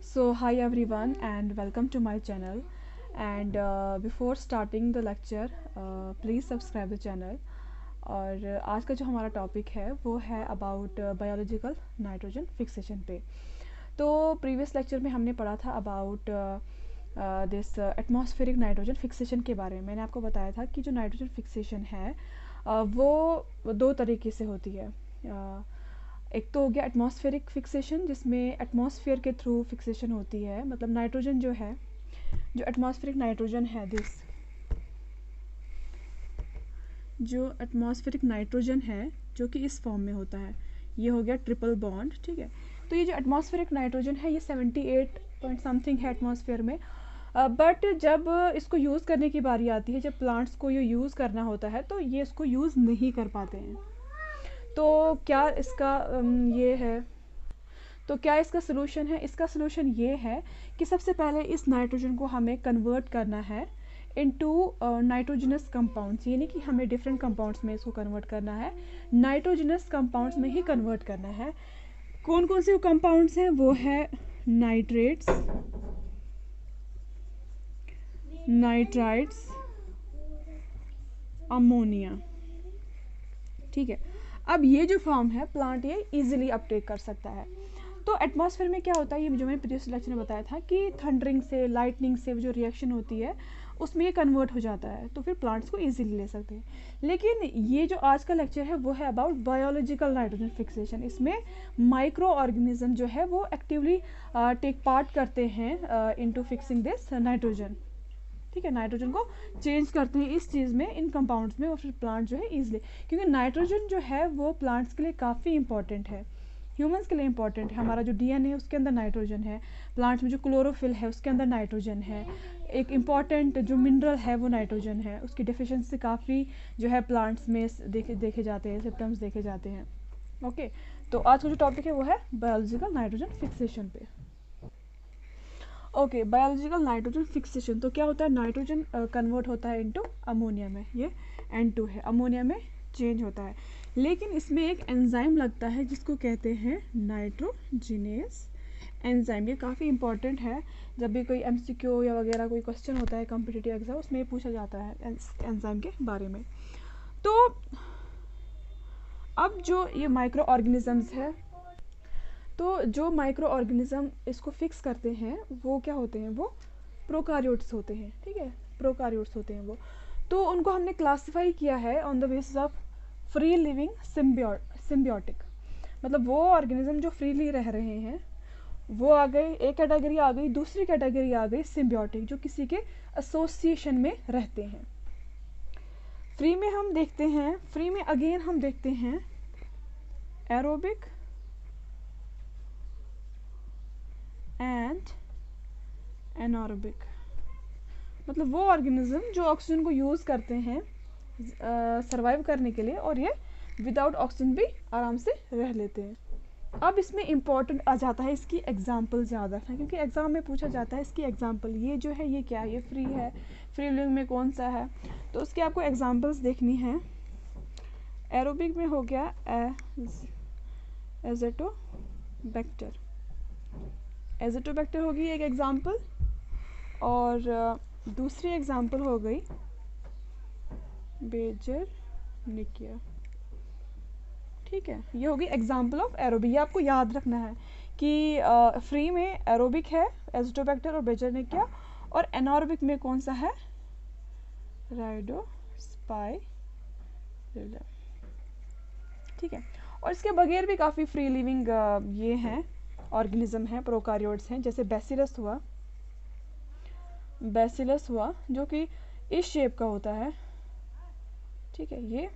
So, hi everyone, and welcome to my channel. And before starting the lecture, please subscribe the channel. और आज का जो हमारा topic है वो है अबाउट बायोलॉजिकल नाइट्रोजन फिक्सेशन पे। तो प्रीवियस लेक्चर में हमने पढ़ा था about this atmospheric nitrogen fixation के बारे में। मैंने आपको बताया था कि जो नाइट्रोजन फिक्सेशन है वो दो तरीके से होती है। एक तो हो गया एटमॉस्फेरिक फिक्सेशन, जिसमें एटमॉस्फेयर के थ्रू फिक्सेशन होती है। मतलब नाइट्रोजन जो है, जो एटमॉस्फेरिक नाइट्रोजन है, जो एटमॉस्फेरिक नाइट्रोजन है जो कि इस फॉर्म में होता है, ये हो गया ट्रिपल बॉन्ड। ठीक है, तो ये जो एटमॉस्फेरिक नाइट्रोजन है ये 78 पॉइंट समथिंग है एटमॉस्फेयर में। बट जब इसको यूज़ करने की बारी आती है, जब प्लांट्स को ये यूज़ करना होता है, तो ये इसको यूज़ नहीं कर पाते हैं। तो क्या इसका ये है, तो क्या इसका सोल्यूशन है? इसका सोल्यूशन ये है कि सबसे पहले इस नाइट्रोजन को हमें कन्वर्ट करना है इनटू नाइट्रोजनस कंपाउंड्स, यानी कि हमें डिफरेंट कंपाउंड्स में इसको कन्वर्ट करना है, नाइट्रोजनस कंपाउंड्स में ही कन्वर्ट करना है। कौन कौन से कंपाउंड्स हैं? वो है नाइट्रेट्स, नाइट्राइट्स, अमोनिया। ठीक है, अब ये जो फॉर्म है प्लांट ये इजीली अपटेक कर सकता है। तो एटमॉस्फेयर में क्या होता है, ये जो मैंने प्रीवियस लेक्चर में बताया था कि थंडरिंग से, लाइटनिंग से जो रिएक्शन होती है उसमें ये कन्वर्ट हो जाता है, तो फिर प्लांट्स को इजीली ले सकते हैं। लेकिन ये जो आज का लेक्चर है वो है अबाउट बायोलॉजिकल नाइट्रोजन फिक्सेशन। इसमें माइक्रो ऑर्गेनिज्म जो है वो एक्टिवली टेक पार्ट करते हैं इनटू फिक्सिंग दिस नाइट्रोजन। ठीक है, नाइट्रोजन को चेंज करते हैं इस चीज़ में, इन कंपाउंड्स में, और फिर प्लांट जो है ईजिली, क्योंकि नाइट्रोजन जो है वो प्लांट्स के लिए काफ़ी इंपॉर्टेंट है, ह्यूमंस के लिए इंपॉर्टेंट है। हमारा जो डीएनए है उसके अंदर नाइट्रोजन है, प्लांट्स में जो क्लोरोफिल है उसके अंदर नाइट्रोजन है, एक इम्पॉर्टेंट जो मिनरल है वो नाइट्रोजन है। उसकी डिफिशियंसी काफ़ी जो है प्लांट्स में देखे जाते हैं, सिम्टम्स देखे जाते हैं। ओके, तो आज का जो टॉपिक है वो है बायोलॉजिकल नाइट्रोजन फिक्सेशन पे। Okay, biological nitrogen fixation. तो क्या होता है, नाइट्रोजन कन्वर्ट होता है इनटू अमोनिया में, ये N2 है, अमोनिया में चेंज होता है। लेकिन इसमें एक एंजाइम लगता है जिसको कहते हैं नाइट्रोजिनेस एंजाइम। ये काफ़ी इंपॉर्टेंट है, जब भी कोई MCQ या वगैरह कोई क्वेश्चन होता है कॉम्पिटिटिव एग्जाम, उसमें पूछा जाता है एंजाइम के बारे में। तो अब जो ये माइक्रो ऑर्गेनिजम्स है, तो जो माइक्रो ऑर्गेनिज्म इसको फिक्स करते हैं वो क्या होते हैं, वो प्रोकार्योट्स होते हैं। ठीक है, प्रोकार्योट्स होते हैं वो। तो उनको हमने क्लासिफाई किया है on the basis of free living symbiotic. मतलब वो ऑर्गेनिज्म जो फ्रीली रह रहे हैं वो आ गए, एक कैटेगरी आ गई। दूसरी कैटेगरी आ गई सिम्बियोटिक, जो किसी के एसोसिएशन में रहते हैं। फ्री में हम देखते हैं, फ्री में अगेन हम देखते हैं एरोबिक एंड एनारोबिक। मतलब वो ऑर्गेनिज्म जो ऑक्सीजन को यूज़ करते हैं सरवाइव करने के लिए, और ये विदाउट ऑक्सीजन भी आराम से रह लेते हैं। अब इसमें इम्पॉर्टेंट आ जाता है इसकी एग्जाम्पल्स याद रखना, क्योंकि एग्जाम में पूछा जाता है इसकी एग्जाम्पल। ये जो है ये क्या है, ये फ्री है, फ्री लिविंग में कौन सा है, तो उसकी आपको एग्जाम्पल्स देखनी है। एरोबिक में हो गया एज़ोटोबैक्टर, एज़ोटोबैक्टर होगी एक एग्जाम्पल, और दूसरी एग्जाम्पल हो गई बेजरनिकिया। ठीक है, ये होगी एग्जाम्पल ऑफ एरोबिक। ये आपको याद रखना है कि फ्री में एरोबिक है एज़ोटोबैक्टर और बेजरनिकिया, और एनारोबिक में कौन सा है, राइडोस्पाइरिलम। ठीक है, और इसके बगैर भी काफ़ी फ्री लिविंग ये हैं ऑर्गेनिज्म हैं, प्रोकार्योट्स हैं, जैसे बैसिलस हुआ जो कि इस शेप का होता है। ठीक है, ये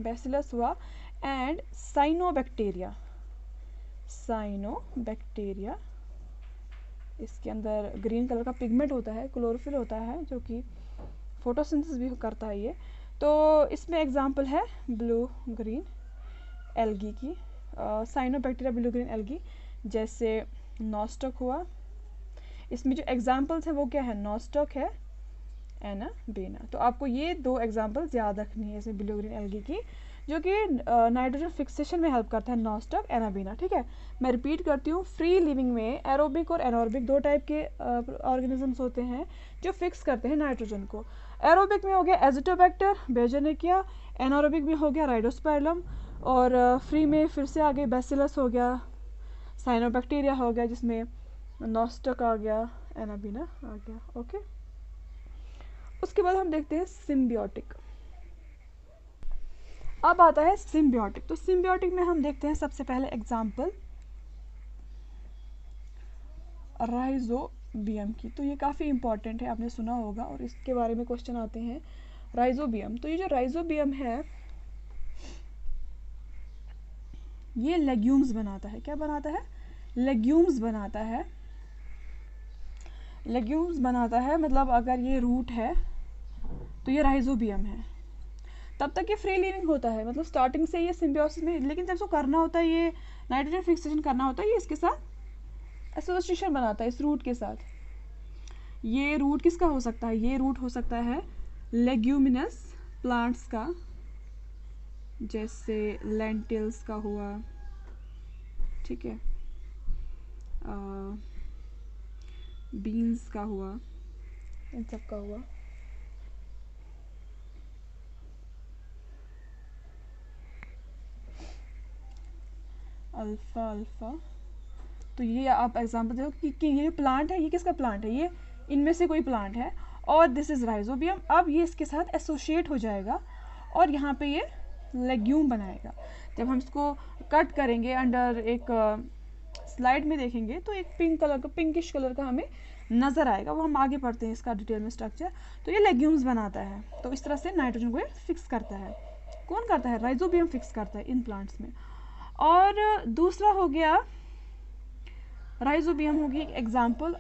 बैसिलस हुआ, एंड साइनोबैक्टीरिया, इसके अंदर ग्रीन कलर का पिगमेंट होता है, क्लोरोफिल होता है, जो कि फोटोसिंथेसिस भी करता है ये। तो इसमें एग्जांपल है ब्लू ग्रीन एल्गी की, साइनोबैक्टीरिया ब्लू ग्रीन एल्गी, जैसे नॉस्टॉक हुआ। इसमें जो एग्जांपल्स हैं वो क्या है, नॉस्टॉक है, एनाबेना। तो आपको ये दो एग्जांपल्स याद रखनी है इसमें ब्लू ग्रीन एल्गी की, जो कि नाइट्रोजन फिक्सेशन में हेल्प करता है, नॉस्टक, एनाबीना। ठीक है, मैं रिपीट करती हूँ, फ्री लिविंग में एरोबिक और एनोरबिक दो टाइप के ऑर्गेनिजम्स होते हैं जो फिक्स करते हैं नाइट्रोजन को। एरोबिक में हो गया एजिटोबैक्टर, बेजोनिकिया, एनोरबिक में हो गया राइडोस्पाइरलम, और फ्री में फिर से आगे बैसिलस हो गया, साइनोबैक्टीरिया हो गया जिसमें नॉस्टक आ गया, एनाबीना आ गया। ओके, उसके बाद हम देखते हैं सिम्बियोटिक। अब आता है सिम्बियोटिक। तो सिम्बियोटिक में हम देखते हैं सबसे पहले एग्जाम्पल राइजोबियम की। तो ये काफ़ी इंपॉर्टेंट है, आपने सुना होगा और इसके बारे में क्वेश्चन आते हैं। राइजोबियम, तो ये जो राइजोबियम है ये लेग्यूम्स बनाता है। क्या बनाता है? लेग्यूम्स बनाता है। लेग्यूम्स बनाता है मतलब अगर ये रूट है तो ये राइजोबियम है। तब तक ये फ्री लिविंग होता है, मतलब स्टार्टिंग से ये सिम्बियोसिस में, लेकिन जब इसको करना होता है, ये नाइट्रोजन फिक्सेशन करना होता है, ये इसके साथ एसोसिएशन बनाता है इस रूट के साथ। ये रूट किसका हो सकता है? ये रूट हो सकता है लेग्यूमिनस प्लांट्स का, जैसे लेंटिल्स का हुआ, ठीक है, बीन्स का हुआ, इन सब का हुआ। अल्फा अल्फा, तो ये आप एग्जांपल देखो कि ये प्लांट है, ये किसका प्लांट है? ये इनमें से कोई प्लांट है, और दिस इज राइजोबियम। अब ये इसके साथ एसोसिएट हो जाएगा और यहाँ पे ये लेग्यूम बनाएगा। जब हम इसको कट करेंगे अंडर एक स्लाइड में देखेंगे तो एक पिंक कलर का, पिंकिश कलर का हमें नज़र आएगा, वो हम आगे पढ़ते हैं इसका डिटेल में स्ट्रक्चर। तो ये लेग्यूम्स बनाता है, तो इस तरह से नाइट्रोजन को ये फिक्स करता है। कौन करता है? राइजोबियम फिक्स करता है इन प्लांट्स में। और दूसरा हो गया, राइजोबियम होगी एक एग्जाम्पल,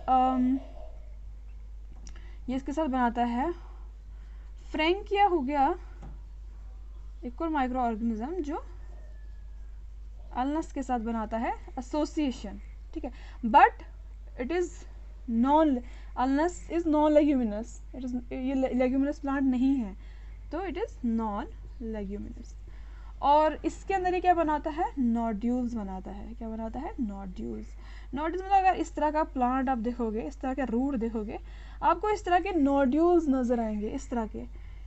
ये इसके साथ बनाता है फ्रैंकिया हो गया, एक और माइक्रो ऑर्गेनिज्म जो अल्नस के साथ बनाता है एसोसिएशन। ठीक है, but it is non, Alnus is non leguminous, it is, ये लेग्यूमिनस प्लांट नहीं है, तो इट इज नॉन लेग्यूमिनस। और इसके अंदर ये क्या बनाता है? नोड्यूल्स बनाता है। क्या बनाता है? नोड्यूल्स। नोड्यूल्स मतलब अगर इस तरह का प्लांट आप देखोगे, इस तरह के रूट देखोगे, आपको इस तरह के नोड्यूल्स नज़र आएंगे, इस तरह के,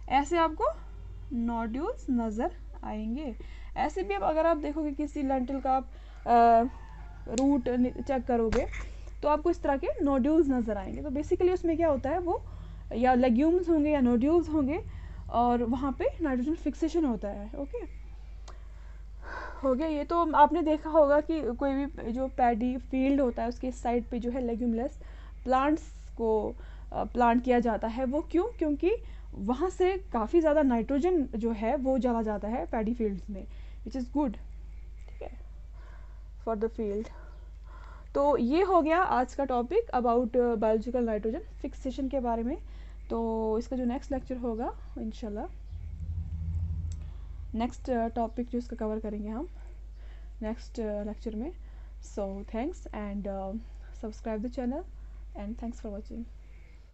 ऐसे आपको नोड्यूल्स नज़र आएंगे। ऐसे भी अब अगर आप देखोगे किसी लेंटिल का आप रूट चेक करोगे तो आपको इस तरह के नोड्यूल्स नज़र आएंगे। तो बेसिकली उसमें क्या होता है, वो या लेग्यूम्स होंगे या नोड्यूल्स होंगे और वहाँ पे नाइट्रोजन फिक्सेशन होता है। ओके, हो गया ये। तो आपने देखा होगा कि कोई भी जो पैडी फील्ड होता है उसके साइड पे जो है लेग्यूमलेस प्लांट्स को प्लांट किया जाता है। वो क्यों? क्योंकि वहाँ से काफ़ी ज़्यादा नाइट्रोजन जो है वो चला जाता है पैडी फील्ड्स में, विच इज़ गुड, ठीक है, फॉर द फील्ड। तो ये हो गया आज का topic about biological nitrogen fixation के बारे में। तो इसका जो नेक्स्ट लेक्चर होगा इंशाल्लाह, नेक्स्ट टॉपिक जो इसका कवर करेंगे हम नेक्स्ट लेक्चर में। So thanks and subscribe the channel and thanks for watching.